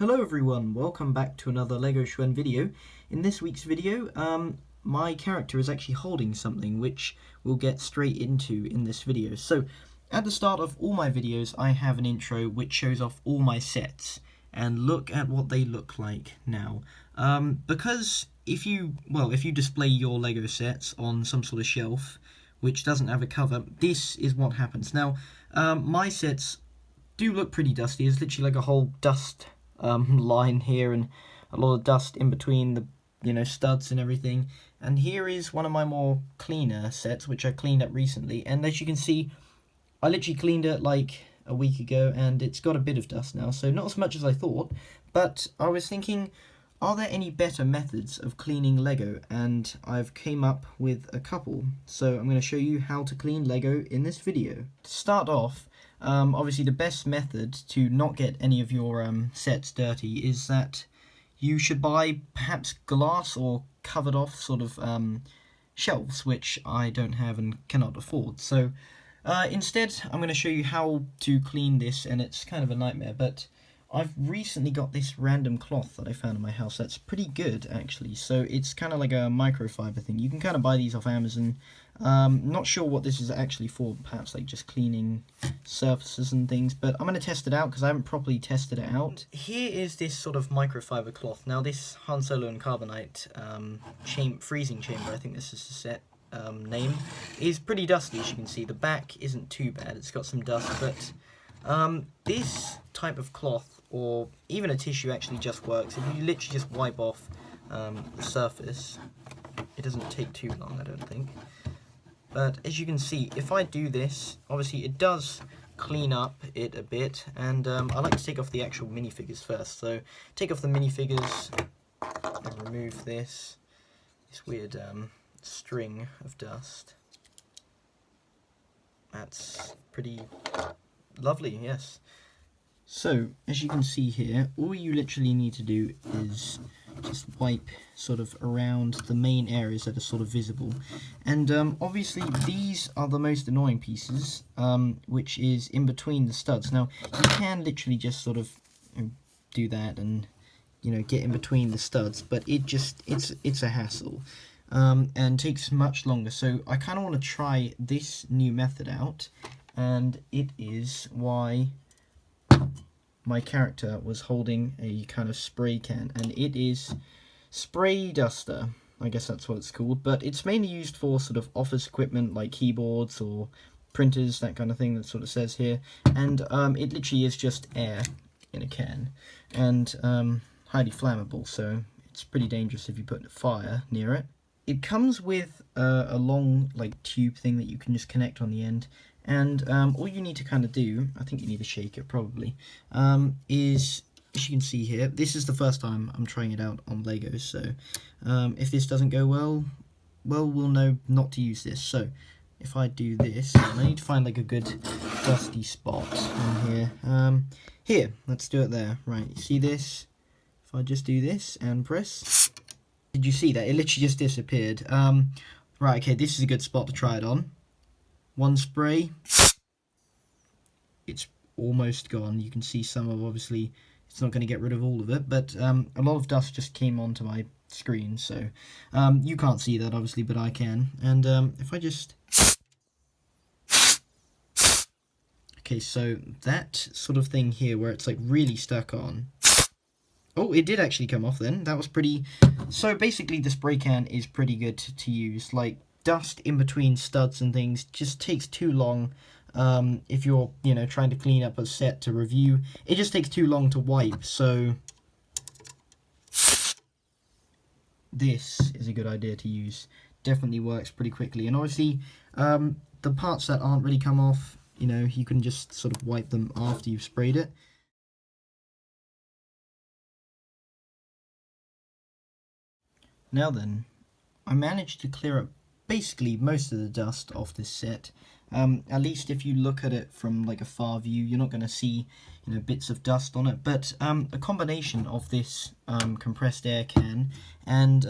Hello everyone, welcome back to another LEGOxuan video. In this week's video, my character is actually holding something which we'll get straight into in this video. So, at the start of all my videos, I have an intro which shows off all my sets. And look at what they look like now. Because if you display your LEGO sets on some sort of shelf which doesn't have a cover, this is what happens. Now, my sets do look pretty dusty. There's literally like a whole dust line here and a lot of dust in between the studs and everything. And here is one of my more cleaner sets which I cleaned up recently, and as you can see, I literally cleaned it like a week ago and it's got a bit of dust now, so not as much as I thought. But I was thinking, are there any better methods of cleaning Lego? And I've came up with a couple, so I'm going to show you how to clean Lego in this video. To start off, obviously the best method to not get any of your sets dirty is that you should buy perhaps glass or covered off sort of shelves, which I don't have and cannot afford. So instead I'm going to show you how to clean this, and it's kind of a nightmare, but I've recently got this random cloth that I found in my house that's pretty good actually. So it's kind of like a microfiber thing. You can kind of buy these off Amazon. Not sure what this is actually for, perhaps like just cleaning surfaces and things, but I'm going to test it out because I haven't properly tested it out. Here is this sort of microfiber cloth. Now this Han Solo and Carbonite freezing chamber, I think this is the set name, is pretty dusty. As you can see, the back isn't too bad, it's got some dust, but this type of cloth or even a tissue actually just works. If you literally just wipe off the surface, it doesn't take too long, I don't think. But as you can see, if I do this, obviously it does clean up it a bit, and I like to take off the actual minifigures first. So take off the minifigures and remove this weird string of dust. That's pretty lovely, yes. So, as you can see here, all you literally need to do is just wipe sort of around the main areas that are sort of visible. And obviously these are the most annoying pieces, which is in between the studs. Now, you can literally just sort of do that and, get in between the studs, but it's a hassle. And takes much longer. So I kind of want to try this new method out, and it is why my character was holding a kind of spray can, and it is spray duster. I guess that's what it's called, but it's mainly used for sort of office equipment like keyboards or printers, that kind of thing. That's what it says here. And it literally is just air in a can, and highly flammable, so it's pretty dangerous if you put fire near it. It comes with a long tube thing that you can just connect on the end, and all you need to kind of do, I think you need to shake it probably, is, as you can see here, this is the first time I'm trying it out on Lego, so if this doesn't go well, we'll know not to use this. So if I do this, I need to find like a good dusty spot on here. Here, let's do it there. Right, you see this? If I just do this and press, did you see that? It literally just disappeared. Right, okay, this is a good spot to try it on. One spray, it's almost gone. You can see some of, obviously, it's not going to get rid of all of it, but a lot of dust just came onto my screen, so you can't see that, obviously, but I can. And if I just... Okay, so that sort of thing here, where it's like really stuck on... Oh, it did actually come off then. That was pretty... So basically the spray can is pretty good to use. Like, dust in between studs and things just takes too long. If you're, trying to clean up a set to review, it just takes too long to wipe. So this is a good idea to use. Definitely works pretty quickly. And obviously, the parts that aren't really come off, you can just sort of wipe them after you've sprayed it. Now then, I managed to clear up basically most of the dust off this set. At least if you look at it from like a far view, you're not going to see bits of dust on it. But a combination of this compressed air can and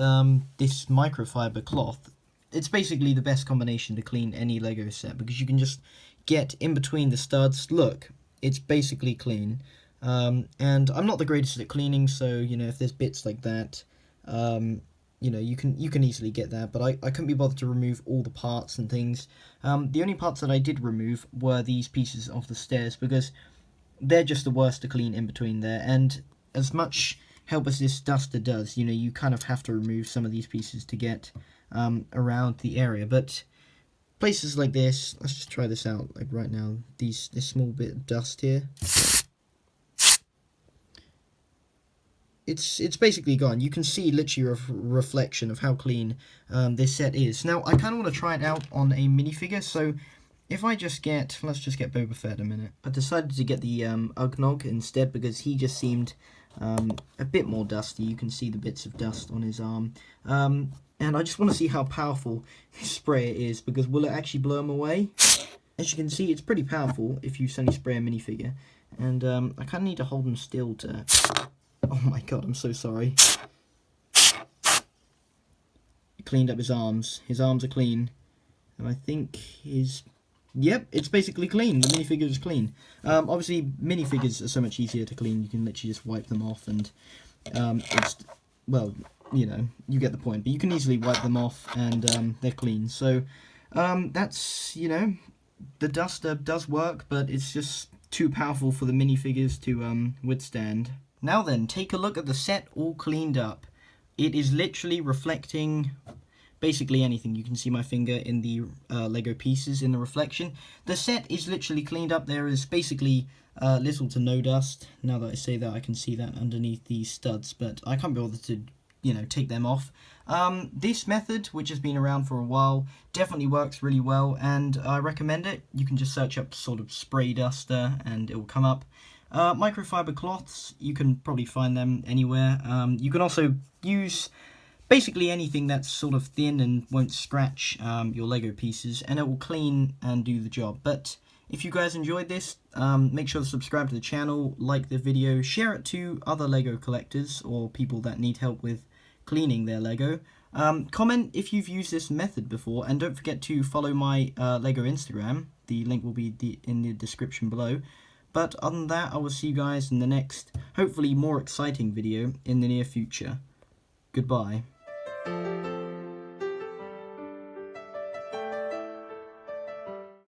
this microfiber cloth, it's basically the best combination to clean any Lego set, because you can just get in between the studs. Look, it's basically clean. And I'm not the greatest at cleaning, so you know, if there's bits like that, you know, you can easily get that, but I couldn't be bothered to remove all the parts and things. The only parts that I did remove were these pieces of the stairs, because they're just the worst to clean in between there, and as much help as this duster does, you know, you kind of have to remove some of these pieces to get around the area. But places like this, let's just try this out, like right now, this small bit of dust here, it's basically gone. You can see literally a reflection of how clean this set is. Now, I kind of want to try it out on a minifigure, so if I just get, let's just get Boba Fett a minute. I decided to get the Uggnog instead, because he just seemed a bit more dusty. You can see the bits of dust on his arm. And I just want to see how powerful this sprayer is, because will it actually blow him away? As you can see, it's pretty powerful if you suddenly spray a minifigure. And I kind of need to hold him still to... Oh my god, I'm so sorry. It cleaned up his arms. His arms are clean. And I think his... Yep, it's basically clean. The minifigure is clean. Obviously, minifigures are so much easier to clean. You can literally just wipe them off, and it's, well, you know, you get the point. But you can easily wipe them off, and they're clean. So that's, you know, the duster does work, but it's just too powerful for the minifigures to withstand. Now then, take a look at the set all cleaned up. It is literally reflecting basically anything. You can see my finger in the Lego pieces in the reflection. The set is literally cleaned up. There is basically little to no dust. Now that I say that, I can see that underneath these studs, but I can't be bothered to, you know, take them off. This method, which has been around for a while, definitely works really well, and I recommend it. You can just search up sort of spray duster and it will come up. Microfiber cloths, you can probably find them anywhere. You can also use basically anything that's sort of thin and won't scratch your Lego pieces, and it will clean and do the job. But if you guys enjoyed this, make sure to subscribe to the channel, like the video, share it to other Lego collectors or people that need help with cleaning their Lego. Comment if you've used this method before, and don't forget to follow my Lego Instagram. The link will be in the description below. But other than that, I will see you guys in the next, hopefully more exciting video in the near future. Goodbye.